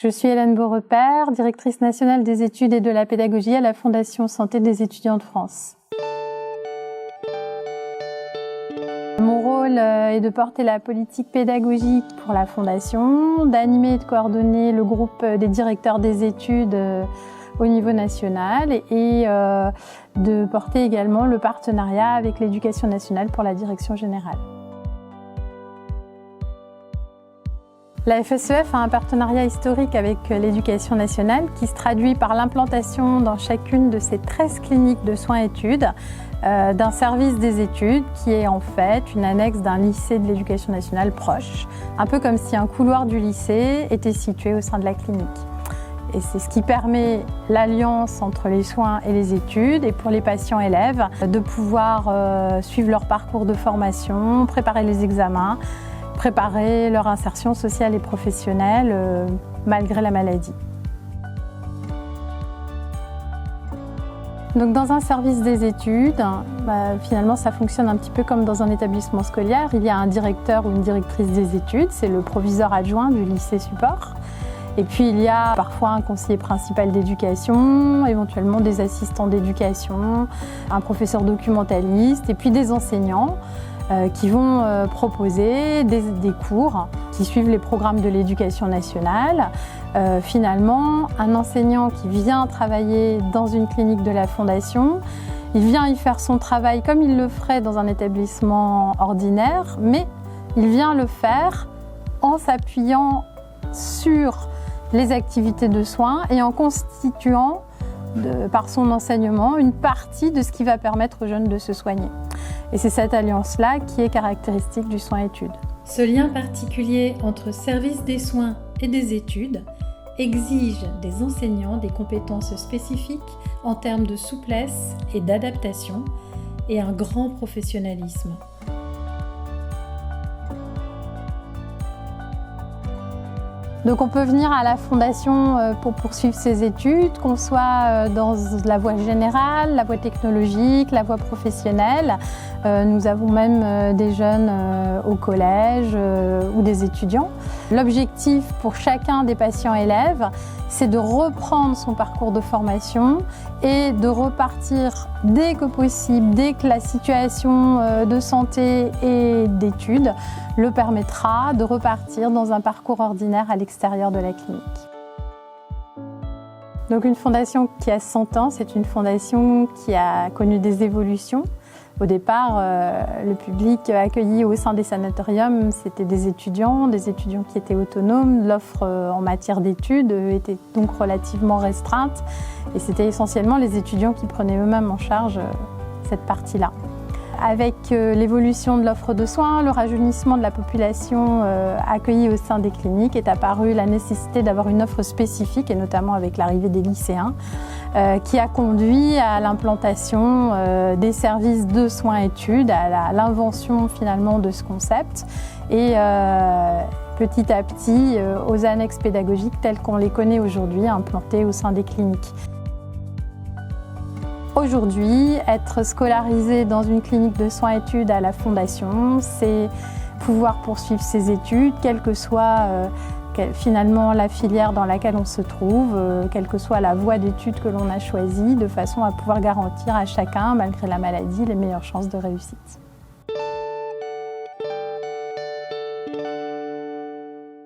Je suis Hélène Beaurepaire, directrice nationale des études et de la pédagogie à la Fondation Santé des étudiants de France. Mon rôle est de porter la politique pédagogique pour la Fondation, d'animer et de coordonner le groupe des directeurs des études au niveau national et de porter également le partenariat avec l'Éducation nationale pour la direction générale. La FSEF a un partenariat historique avec l'Éducation nationale qui se traduit par l'implantation dans chacune de ces 13 cliniques de soins-études d'un service des études qui est en fait une annexe d'un lycée de l'Éducation nationale proche, un peu comme si un couloir du lycée était situé au sein de la clinique. Et c'est ce qui permet l'alliance entre les soins et les études et pour les patients élèves de pouvoir suivre leur parcours de formation, préparer les examens, préparer leur insertion sociale et professionnelle malgré la maladie. Donc dans un service des études, finalement ça fonctionne un petit peu comme dans un établissement scolaire. Il y a un directeur ou une directrice des études, c'est le proviseur adjoint du lycée support. Et puis il y a parfois un conseiller principal d'éducation, éventuellement des assistants d'éducation, un professeur documentaliste et puis des enseignants qui vont proposer des cours qui suivent les programmes de l'Éducation nationale. Finalement, un enseignant qui vient travailler dans une clinique de la Fondation, il vient y faire son travail comme il le ferait dans un établissement ordinaire, mais il vient le faire en s'appuyant sur les activités de soins et en constituant par son enseignement une partie de ce qui va permettre aux jeunes de se soigner. Et c'est cette alliance-là qui est caractéristique du soin-études. Ce lien particulier entre service des soins et des études exige des enseignants des compétences spécifiques en termes de souplesse et d'adaptation et un grand professionnalisme. Donc on peut venir à la Fondation pour poursuivre ses études, qu'on soit dans la voie générale, la voie technologique, la voie professionnelle. Nous avons même des jeunes au collège ou des étudiants. L'objectif pour chacun des patients élèves, c'est de reprendre son parcours de formation et de repartir dès que possible, dès que la situation de santé et d'études le permettra, de repartir dans un parcours ordinaire à l'extérieur de la clinique. Donc une fondation qui a 100 ans, c'est une fondation qui a connu des évolutions. Au départ, le public accueilli au sein des sanatoriums, c'était des étudiants qui étaient autonomes. L'offre en matière d'études était donc relativement restreinte et c'était essentiellement les étudiants qui prenaient eux-mêmes en charge cette partie-là. Avec l'évolution de l'offre de soins, le rajeunissement de la population accueillie au sein des cliniques est apparue la nécessité d'avoir une offre spécifique, et notamment avec l'arrivée des lycéens, qui a conduit à l'implantation des services de soins-études, à l'invention finalement de ce concept et petit à petit aux annexes pédagogiques telles qu'on les connaît aujourd'hui, implantées au sein des cliniques. Aujourd'hui, être scolarisé dans une clinique de soins-études à la Fondation, c'est pouvoir poursuivre ses études, quelle que soit finalement la filière dans laquelle on se trouve, quelle que soit la voie d'études que l'on a choisie, de façon à pouvoir garantir à chacun, malgré la maladie, les meilleures chances de réussite.